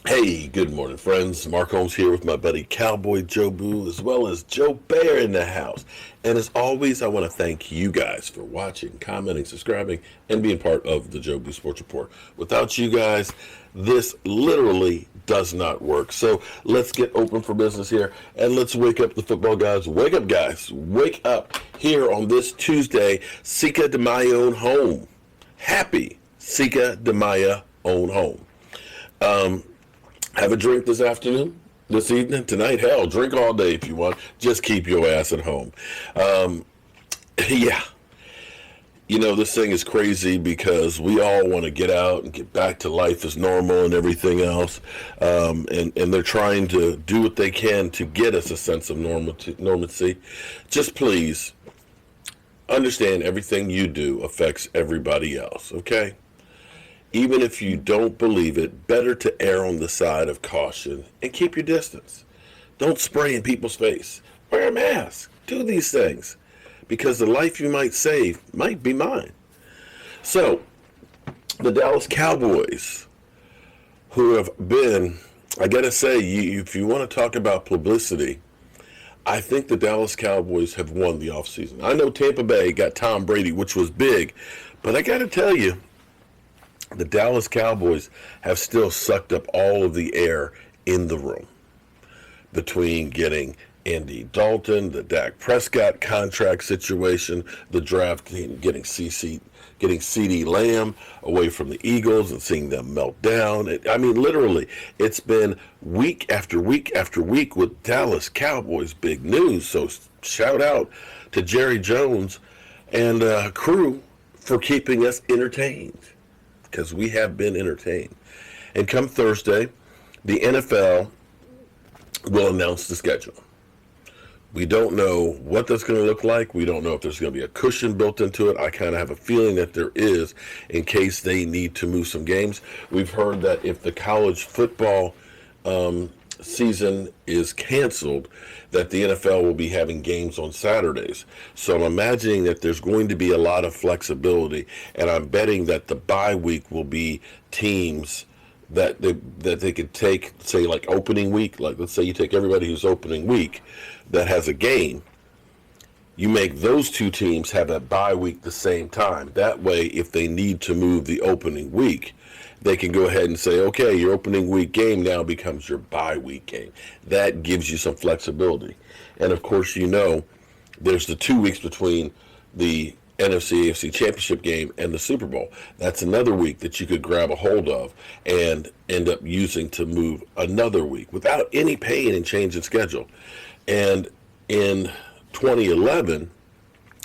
Hey, good morning, friends. Mark Holmes here with my buddy Cowboy Joe Boo, as well as Joe Bear in the house. And as always, I want to thank you guys for watching, commenting, subscribing, and being part of the Joe Boo Sports Report. Without you guys, this literally does not work. So let's get open for business here, and let's wake up the football guys. Wake up, guys. Wake up here on this Tuesday, Cinco de Mayo home. Happy Cinco de Mayo own home. Have a drink this afternoon, this evening, tonight. Hell, drink all day if you want. Just keep your ass at home. Yeah. This thing is crazy because we all want to get out and get back to life as normal and everything else. And they're trying to do what they can to get us a sense of normalcy. Just please understand everything you do affects everybody else, okay? Even if you don't believe it, better to err on the side of caution and keep your distance. Don't spray in people's face. Wear a mask. Do these things. Because the life you might save might be mine. So, the Dallas Cowboys, who have been, I gotta say, if you want to talk about publicity, I think the Dallas Cowboys have won the offseason. I know Tampa Bay got Tom Brady, which was big, but I gotta tell you, the Dallas Cowboys have still sucked up all of the air in the room between getting Andy Dalton, the Dak Prescott contract situation, the draft team getting CeeDee Lamb away from the Eagles and seeing them melt down. Literally, it's been week after week after week with Dallas Cowboys big news. So shout out to Jerry Jones and crew for keeping us entertained, because we have been entertained. And come Thursday, the NFL will announce the schedule. We don't know what that's going to look like. We don't know if there's going to be a cushion built into it. I kind of have a feeling that there is, in case they need to move some games. We've heard that if the college football season is canceled, that the NFL will be having games on Saturdays. So I'm imagining that there's going to be a lot of flexibility, and I'm betting that the bye week will be teams that they could take, say, like opening week. Like, let's say you take everybody who's opening week that has a game. You make those two teams have a bye week the same time. That way, if they need to move the opening week, they can go ahead and say, okay, your opening week game now becomes your bye week game. That gives you some flexibility. And of course, there's the 2 weeks between the NFC AFC championship game and the Super Bowl. That's another week that you could grab a hold of and end up using to move another week without any pain and change in schedule. And in 2011,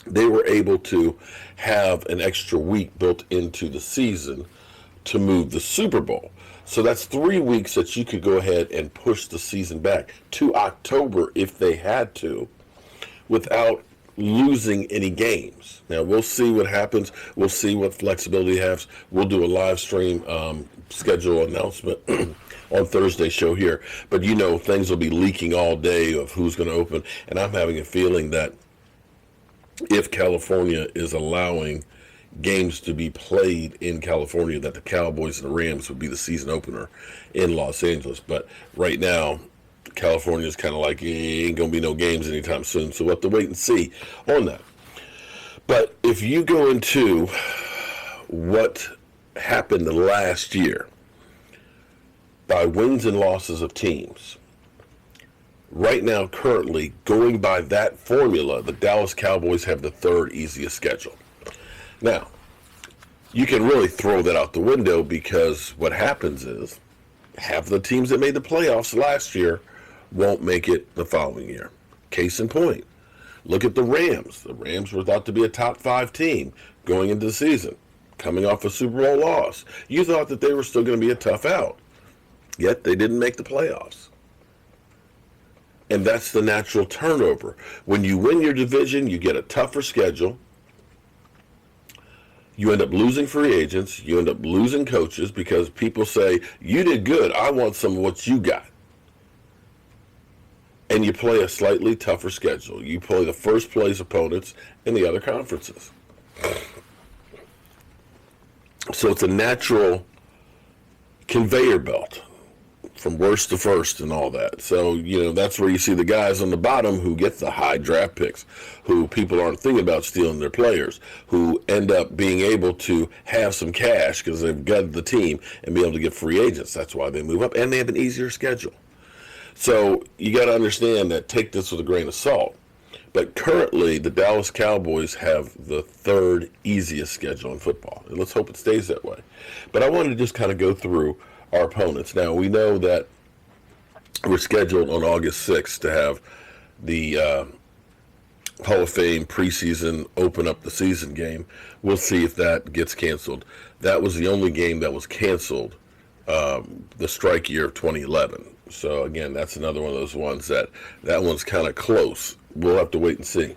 they were able to have an extra week built into the season to move the Super Bowl. So that's 3 weeks that you could go ahead and push the season back to October if they had to, without losing any games. Now, we'll see what happens. We'll see what flexibility has. We'll do a live stream schedule announcement on Thursday's show here. But things will be leaking all day of who's going to open. And I'm having a feeling that if California is allowing games to be played in California, that the Cowboys and the Rams would be the season opener in Los Angeles. But right now, California is kind of like, ain't going to be no games anytime soon. So we'll have to wait and see on that. But if you go into what happened last year by wins and losses of teams, right now, currently, going by that formula, the Dallas Cowboys have the third easiest schedule. Now, you can really throw that out the window, because what happens is half the teams that made the playoffs last year won't make it the following year. Case in point, look at the Rams. The Rams were thought to be a top 5 team going into the season, coming off a Super Bowl loss. You thought that they were still going to be a tough out, yet they didn't make the playoffs. And that's the natural turnover. When you win your division, you get a tougher schedule. You end up losing free agents. You end up losing coaches, because people say, you did good, I want some of what you got. And you play a slightly tougher schedule. You play the first place opponents in the other conferences. So it's a natural conveyor belt. from worst to first and all that. So, that's where you see the guys on the bottom who get the high draft picks, who people aren't thinking about stealing their players, who end up being able to have some cash because they've got the team and be able to get free agents. That's why they move up, and they have an easier schedule. So you got to understand that, take this with a grain of salt. But currently, the Dallas Cowboys have the third easiest schedule in football. And let's hope it stays that way. But I wanted to just kind of go through our opponents. Now, we know that we're scheduled on August 6th to have the Hall of Fame preseason open up the season game. We'll see if that gets canceled. That was the only game that was canceled the strike year of 2011. So, again, that's another one of those ones that one's kind of close. We'll have to wait and see.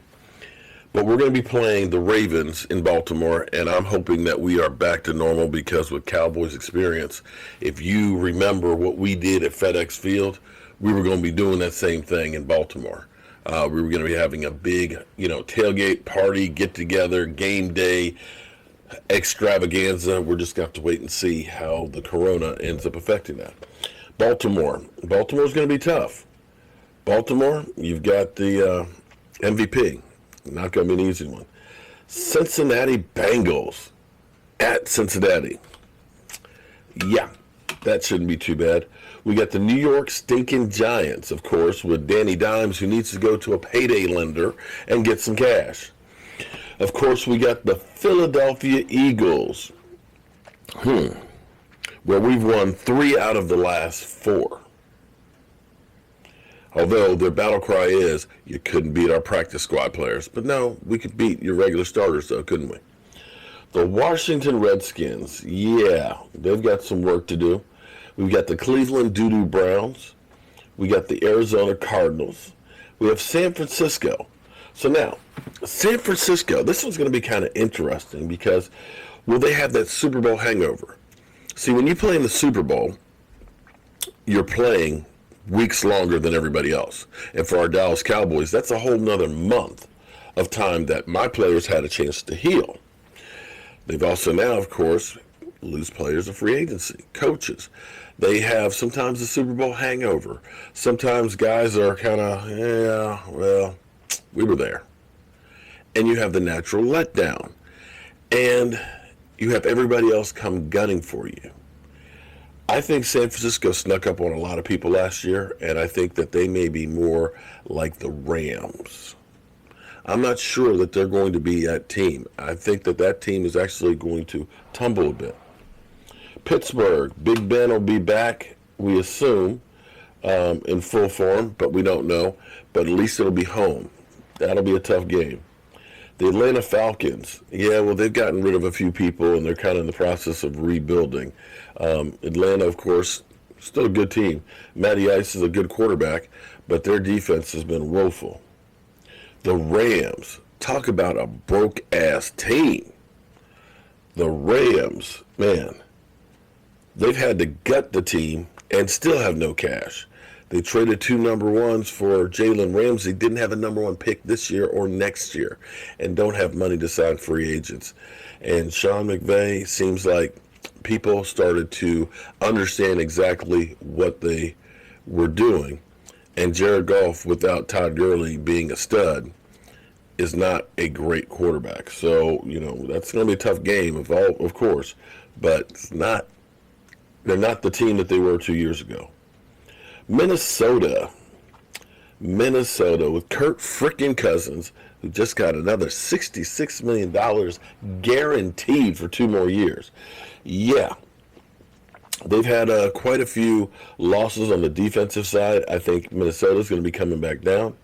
But we're going to be playing the Ravens in Baltimore, and I'm hoping that we are back to normal, because with Cowboys experience, if you remember what we did at FedEx Field, we were going to be doing that same thing in Baltimore. We were going to be having a big, tailgate party, get-together, game day, extravaganza. We're just going to have to wait and see how the corona ends up affecting that. Baltimore's going to be tough. Baltimore, you've got the MVP. Not going to be an easy one. Cincinnati Bengals at Cincinnati. Yeah, that shouldn't be too bad. We got the New York stinking Giants, of course, with Danny Dimes, who needs to go to a payday lender and get some cash. Of course, we got the Philadelphia Eagles, where we've won 3 out of the last 4. Although their battle cry is, you couldn't beat our practice squad players. But no, we could beat your regular starters, though, couldn't we? The Washington Redskins, yeah, they've got some work to do. We've got the Cleveland Doo-Doo Browns. We got the Arizona Cardinals. We have San Francisco. So now, San Francisco, this one's going to be kind of interesting, because will they have that Super Bowl hangover? See, when you play in the Super Bowl, you're playing weeks longer than everybody else. And for our Dallas Cowboys, that's a whole nother month of time that my players had a chance to heal. They've also now, of course, lose players of free agency, coaches. They have sometimes a Super Bowl hangover. Sometimes guys are kind of, yeah, well, we were there. And you have the natural letdown. And you have everybody else come gunning for you. I think San Francisco snuck up on a lot of people last year, and I think that they may be more like the Rams. I'm not sure that they're going to be that team. I think that team is actually going to tumble a bit. Pittsburgh, Big Ben will be back, we assume, in full form, but we don't know. But at least it'll be home. That'll be a tough game. The Atlanta Falcons, yeah, well, they've gotten rid of a few people, and they're kind of in the process of rebuilding. Atlanta, of course, still a good team. Matty Ice is a good quarterback, but their defense has been woeful. The Rams, talk about a broke-ass team. The Rams, man, they've had to gut the team and still have no cash. They traded 2 number ones for Jalen Ramsey, didn't have a number 1 pick this year or next year, and don't have money to sign free agents. And Sean McVay, seems like people started to understand exactly what they were doing. And Jared Goff, without Todd Gurley being a stud, is not a great quarterback. So, that's going to be a tough game, of course, but they're not the team that they were 2 years ago. Minnesota with Kirk frickin' Cousins, who just got another $66 million guaranteed for 2 more years. Yeah, they've had quite a few losses on the defensive side. I think Minnesota's going to be coming back down.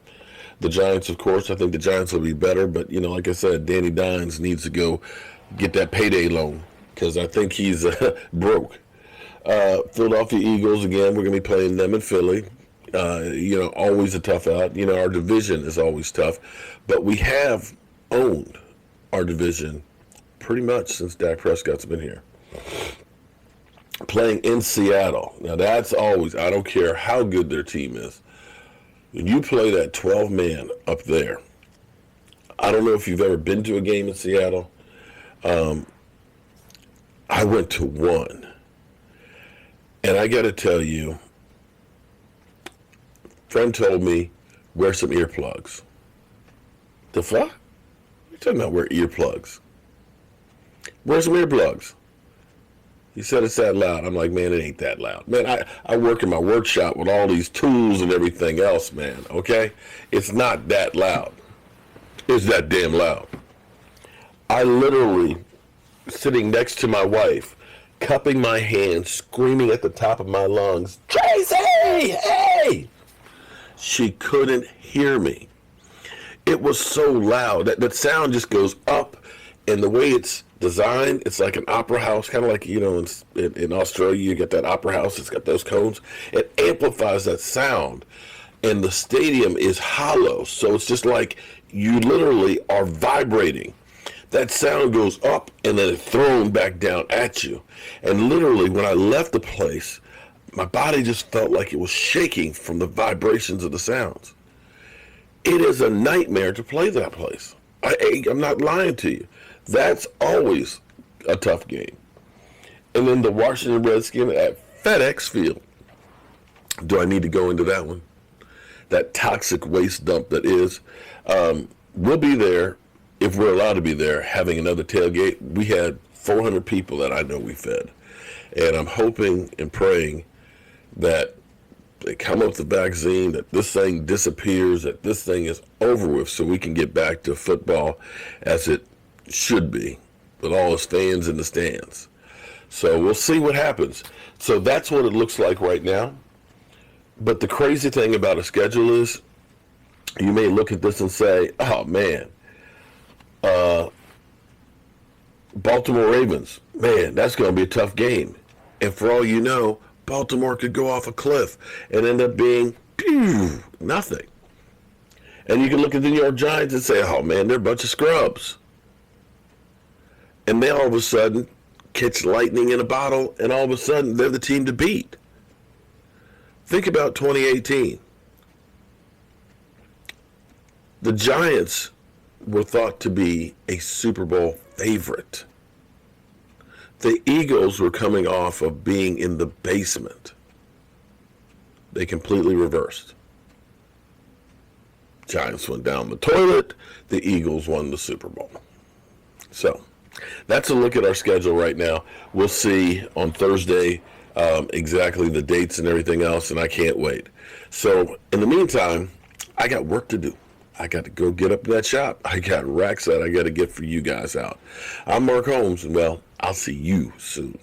The Giants, of course, I think the Giants will be better, but, like I said, Danny Dimes needs to go get that payday loan, because I think he's broke. Philadelphia Eagles, again, we're going to be playing them in Philly. Always a tough out. Our division is always tough. But we have owned our division pretty much since Dak Prescott's been here. Playing in Seattle. Now, that's always, I don't care how good their team is. When you play that 12-man up there, I don't know if you've ever been to a game in Seattle. I went to one. And I got to tell you, Friend told me, wear some earplugs. The fuck? You're talking about wear earplugs. Wear some earplugs. He said it's that loud. I'm like, man, it ain't that loud. Man, I work in my workshop with all these tools and everything else, man, okay? It's not that loud. It's that damn loud. I literally, sitting next to my wife, cupping my hands, screaming at the top of my lungs, Tracy, hey! She couldn't hear me. It was so loud. That sound just goes up, and the way it's designed, it's like an opera house, kind of like, you know, in Australia, you get that opera house, it's got those cones. It amplifies that sound, and the stadium is hollow, so it's just like you literally are vibrating. That sound goes up, and then it's thrown back down at you. And literally, when I left the place, my body just felt like it was shaking from the vibrations of the sounds. It is a nightmare to play that place. I'm not lying to you. That's always a tough game. And then the Washington Redskins at FedEx Field. Do I need to go into that one? That toxic waste dump that is. We'll be there, if we're allowed to be there, having another tailgate. We had 400 people that I know we fed. And I'm hoping and praying that they come up with the vaccine, that this thing disappears, that this thing is over with so we can get back to football as it should be, with all its fans in the stands. So we'll see what happens. So that's what it looks like right now. But the crazy thing about a schedule is, you may look at this and say, oh man, Baltimore Ravens, man, that's going to be a tough game. And for all you know, Baltimore could go off a cliff and end up being nothing. And you can look at the New York Giants and say, oh man, they're a bunch of scrubs. And they all of a sudden catch lightning in a bottle, and all of a sudden they're the team to beat. Think about 2018. The Giants were thought to be a Super Bowl favorite. The Eagles were coming off of being in the basement. They completely reversed. Giants went down the toilet. The Eagles won the Super Bowl. So that's a look at our schedule right now. We'll see on Thursday exactly the dates and everything else, and I can't wait. So in the meantime, I got work to do. I got to go get up in that shop. I got racks that I got to get for you guys out. I'm Mark Holmes, and well, I'll see you soon.